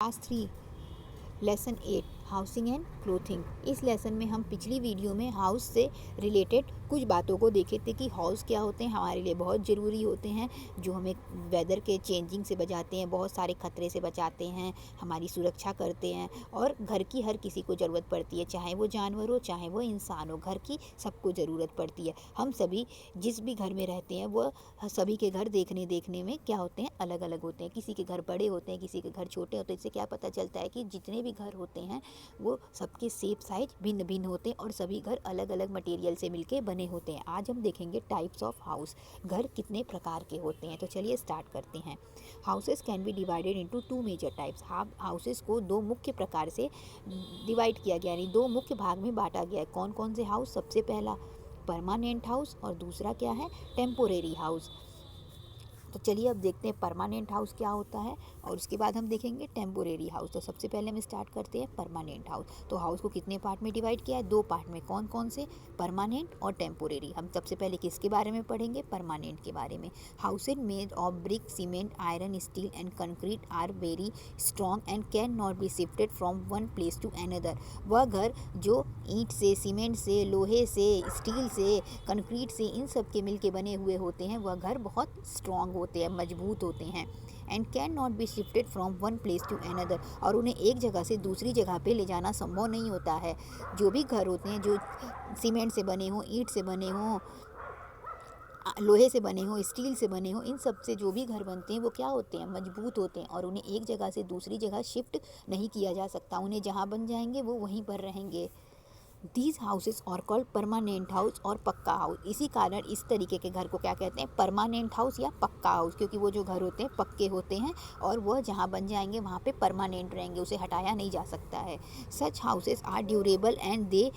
Class 3 lesson 8 housing and clothing. इस lesson में हम पिछली वीडियो में हाउस से रिलेटेड कुछ बातों को देखे थे कि हाउस क्या होते हैं, हमारे लिए बहुत ज़रूरी होते हैं, जो हमें वेदर के चेंजिंग से बचाते हैं, बहुत सारे खतरे से बचाते हैं, हमारी सुरक्षा करते हैं। और घर की हर किसी को ज़रूरत पड़ती है, चाहे वो जानवर हो चाहे वो इंसान हो, घर की सबको ज़रूरत पड़ती है। हम सभी जिस भी घर में रहते हैं वो सभी के घर देखने में क्या होते हैं, अलग अलग होते हैं। किसी के घर बड़े होते हैं, किसी के घर छोटे होते हैं। इससे क्या पता चलता है कि जितने भी घर होते हैं वो सबके शेप साइज भिन्न भिन्न होते हैं और सभी घर अलग अलग मटेरियल से मिलके बने होते हैं। आज हम देखेंगे टाइप्स ऑफ हाउस, घर कितने प्रकार के होते हैं। तो चलिए स्टार्ट करते हैं। Houses can be divided into two major types. Houses को दो मुख्य प्रकार से डिवाइड किया गया, यानी दो मुख्य भाग में बांटा गया है। कौन कौन से हाउस? सबसे पहला परमानेंट हाउस और दूसरा क्या है, टेम्पोरेरी हाउस। तो चलिए अब देखते हैं परमानेंट हाउस क्या होता है और उसके बाद हम देखेंगे टेम्पोरेरी हाउस। तो सबसे पहले हम स्टार्ट करते हैं परमानेंट हाउस। तो हाउस को कितने पार्ट में डिवाइड किया है? दो पार्ट में। कौन कौन से? परमानेंट और टेम्पोरेरी। हम सबसे पहले किसके बारे में पढ़ेंगे? परमानेंट के बारे में। Houses made of brick, cement, iron, steel and concrete are very strong and can not be shifted from one place to another. वह घर जो ईंट से, सीमेंट से, लोहे से, स्टील से, कंक्रीट से, इन सब के मिल के बने हुए होते हैं, वह घर बहुत स्ट्रॉन्ग होते हैं, मजबूत होते हैं। And can not be shifted from one place to another, और उन्हें एक जगह से दूसरी जगह पे ले जाना संभव नहीं होता है। जो भी घर होते हैं जो सीमेंट से बने हों, ईंट से बने हों, लोहे से बने हों, स्टील से बने हों, इन सब से जो भी घर बनते हैं वो क्या होते हैं? मजबूत होते हैं और उन्हें एक जगह से दूसरी जगह शिफ्ट नहीं किया जा सकता। उन्हें जहाँ बन जाएंगे वो वहीं पर रहेंगे। दीज हाउसेस और कॉल्ड परमानेंट हाउस और पक्का हाउस। इसी कारण इस तरीके के घर को क्या कहते हैं? परमानेंट हाउस या पक्का हाउस, क्योंकि वो जो घर होते हैं पक्के होते हैं और वह जहाँ बन जाएंगे वहाँ पे परमानेंट रहेंगे, उसे हटाया नहीं जा सकता है। Such houses are durable and they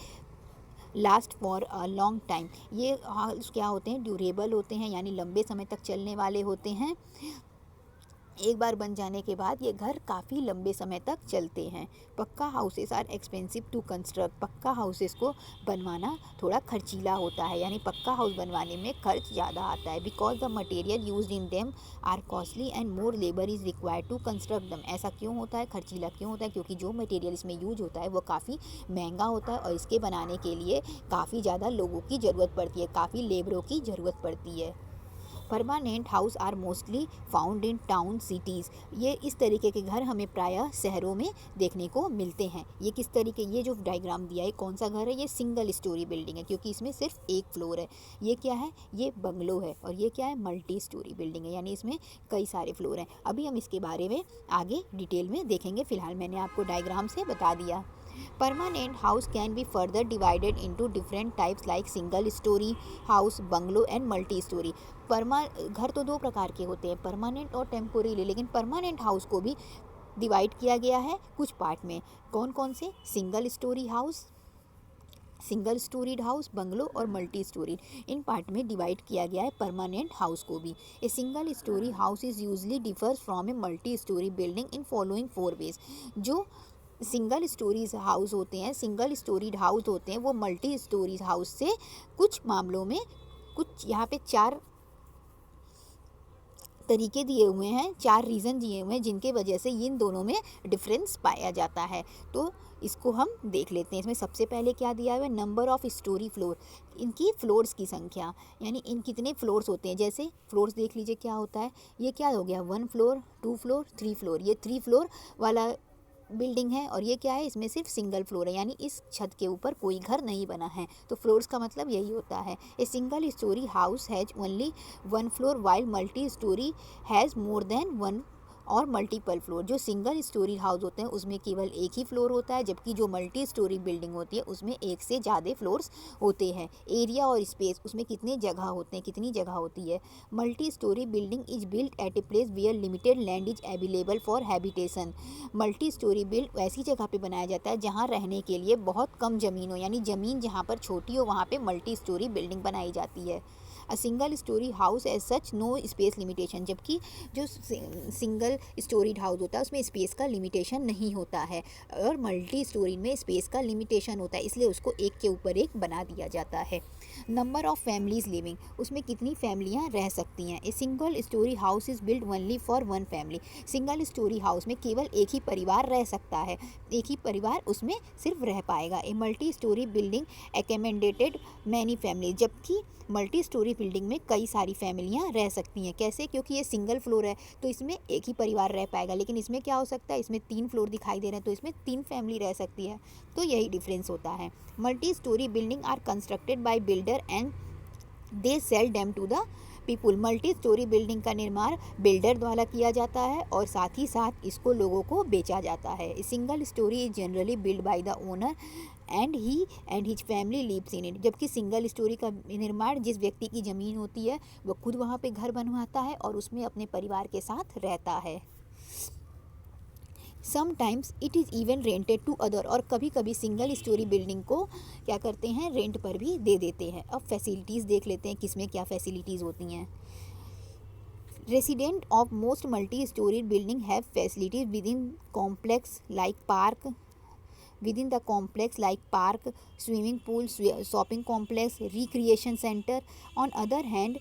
last for a long time. ये हाउस क्या होते हैं? ड्यूरेबल होते हैं, यानी लंबे समय तक चलने वाले होते हैं। एक बार बन जाने के बाद ये घर काफ़ी लंबे समय तक चलते हैं। Pucca houses are expensive to construct. Pucca houses को बनवाना थोड़ा खर्चीला होता है, यानी पक्का हाउस बनवाने में खर्च ज़्यादा आता है। Because the material use in them are costly and more labour is required to construct them. ऐसा क्यों होता है? खर्चीला क्यों होता है? क्योंकि जो मटेरियल इसमें यूज होता है वो काफ़ी महंगा होता है और इसके बनाने के लिए काफ़ी ज़्यादा लोगों की ज़रूरत पड़ती है, काफ़ी लेबरों की ज़रूरत पड़ती है। Permanent house are mostly found in town cities. ये इस तरीके के घर हमें प्रायः शहरों में देखने को मिलते हैं। ये किस तरीके, ये जो डायग्राम दिया है कौन सा घर है? ये सिंगल स्टोरी बिल्डिंग है, क्योंकि इसमें सिर्फ एक फ्लोर है। ये क्या है? ये बंगलो है। और ये क्या है? मल्टी स्टोरी बिल्डिंग है, यानी इसमें कई सारे फ्लोर हैं। अभी हम इसके बारे में आगे डिटेल में देखेंगे, फिलहाल मैंने आपको डायग्राम से बता दिया। Permanent house can be further divided into different types like single story house, bungalow and multi story. घर तो दो प्रकार के होते हैं, परमानेंट और टेम्पोरेरी, लेकिन परमानेंट हाउस को भी डिवाइड किया गया है कुछ पार्ट में। कौन कौन से? Single storey house, single storeyed house, bungalow और मल्टी स्टोरीड, इन पार्ट में डिवाइड किया गया है परमानेंट हाउस को भी। A single storey house is usually differs from a multi storey building in following 4 ways. जो सिंगल स्टोरीज हाउस होते हैं, सिंगल स्टोरीड हाउस होते हैं, वो मल्टी स्टोरीज हाउस से कुछ मामलों में, कुछ यहाँ पे 4 तरीके दिए हुए हैं, 4 रीज़न दिए हुए हैं जिनके वजह से इन दोनों में डिफरेंस पाया जाता है। तो इसको हम देख लेते हैं। इसमें सबसे पहले क्या दिया हुआ है? नंबर ऑफ स्टोरी फ्लोर, इनकी फ्लोर्स की संख्या, यानी इन कितने फ्लोर्स होते हैं। जैसे फ्लोर्स देख लीजिए क्या होता है। ये क्या हो गया? 1 फ्लोर, 2 फ्लोर, 3 फ्लोर। ये 3 फ्लोर वाला बिल्डिंग है और ये क्या है? इसमें सिर्फ सिंगल फ्लोर है, यानी इस छत के ऊपर कोई घर नहीं बना है। तो फ्लोर्स का मतलब यही होता है। ए single storey house has only 1 floor while multi storey has more than 1 और मल्टीपल फ्लोर। जो सिंगल स्टोरी हाउस होते हैं उसमें केवल एक ही फ्लोर होता है, जबकि जो मल्टी स्टोरी बिल्डिंग होती है उसमें एक से ज़्यादा फ्लोर्स होते हैं। एरिया और स्पेस, उसमें कितने जगह होते हैं, कितनी जगह होती है। Multi storey building is built at a place where limited land is available for habitation. Multi storey build ऐसी जगह पे बनाया जाता है जहाँ रहने के लिए बहुत कम ज़मीन हो, यानी ज़मीन जहाँ पर छोटी हो वहाँ पे मल्टी स्टोरी बिल्डिंग बनाई जाती है। A single storey house has such no space limitation, जबकि जो सिंगल स्टोरीड हाउस होता है उसमें स्पेस का लिमिटेशन नहीं होता है, और मल्टी स्टोरी में स्पेस का लिमिटेशन होता है, इसलिए उसको एक के ऊपर एक बना दिया जाता है। नंबर ऑफ फैमिलीज लिविंग, उसमें कितनी फैमिलियाँ रह सकती हैं। ए single storey house is build only for one family, single storey house में केवल एक ही परिवार रह सकता है, एक ही परिवार उसमें सिर्फ रह पाएगा। A multi storey building accommodated many family, जबकि मल्टी स्टोरी बिल्डिंग में कई सारी फैमिलियाँ रह सकती हैं। कैसे? क्योंकि ये सिंगल फ्लोर है तो इसमें एक ही परिवार रह पाएगा, लेकिन इसमें क्या हो सकता है, इसमें 3 फ्लोर दिखाई दे रहे हैं तो इसमें 3 फैमिली रह सकती है, तो यही डिफरेंस होता है। Multi storey building are constructed by builder and they sell them to the people, multi storey building का निर्माण बिल्डर द्वारा किया जाता है और साथ ही साथ इसको लोगों को बेचा जाता है। Single storey is generally build by the owner and he and his family lives in it, जबकि सिंगल स्टोरी का निर्माण जिस व्यक्ति की ज़मीन होती है वो खुद वहाँ पे घर बनवाता है और उसमें अपने परिवार के साथ रहता है। Sometimes it is even rented to other, और कभी कभी सिंगल स्टोरी बिल्डिंग को क्या करते हैं, रेंट पर भी दे देते हैं। अब फैसिलिटीज़ देख लेते हैं किसमें क्या फैसिलिटीज़ होती हैं। Resident of most multi storey building have facilities within complex like park, within the complex like park, swimming pool, shopping complex, recreation center. On other hand,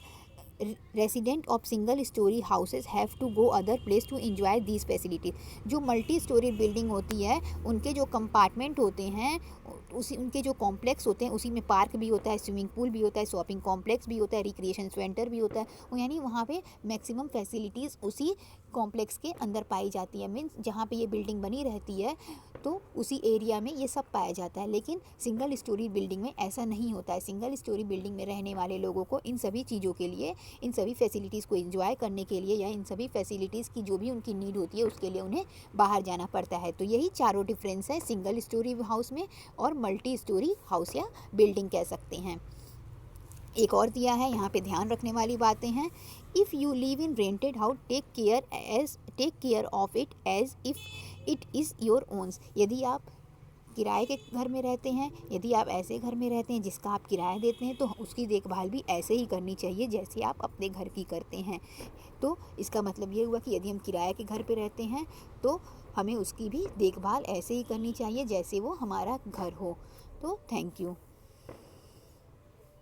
resident of single story houses have to go other place to enjoy these facilities. जो multi storey building होती है उनके जो compartment होते हैं, उसी उनके जो कॉम्प्लेक्स होते हैं उसी में पार्क भी होता है, स्विमिंग पूल भी होता है, शॉपिंग कॉम्प्लेक्स भी होता है, रिक्रिएशन सेंटर भी होता है, यानी वहाँ पे मैक्सिमम फैसिलिटीज़ उसी कॉम्प्लेक्स के अंदर पाई जाती है। मीन्स जहाँ पे ये बिल्डिंग बनी रहती है तो उसी एरिया में ये सब पाया जाता है, लेकिन सिंगल स्टोरी बिल्डिंग में ऐसा नहीं होता है। सिंगल स्टोरी बिल्डिंग में रहने वाले लोगों को इन सभी चीज़ों के लिए, इन सभी फैसिलिटीज़ को एंजॉय करने के लिए या इन सभी फैसिलिटीज़ की जो भी उनकी नीड होती है उसके लिए उन्हें बाहर जाना पड़ता है। तो यही चारों डिफरेंस है सिंगल स्टोरी हाउस में और मल्टी स्टोरी हाउस या बिल्डिंग कह सकते हैं। एक और दिया है, यहाँ पे ध्यान रखने वाली बातें हैं। If you live in rented house take care of it as if it is your owns, यदि आप किराए के घर में रहते हैं, यदि आप ऐसे घर में रहते हैं जिसका आप किराया देते हैं, तो उसकी देखभाल भी ऐसे ही करनी चाहिए जैसे आप अपने घर की करते हैं। तो इसका मतलब ये हुआ कि यदि हम किराए के घर पे रहते हैं तो हमें उसकी भी देखभाल ऐसे ही करनी चाहिए जैसे वो हमारा घर हो। तो थैंक यू।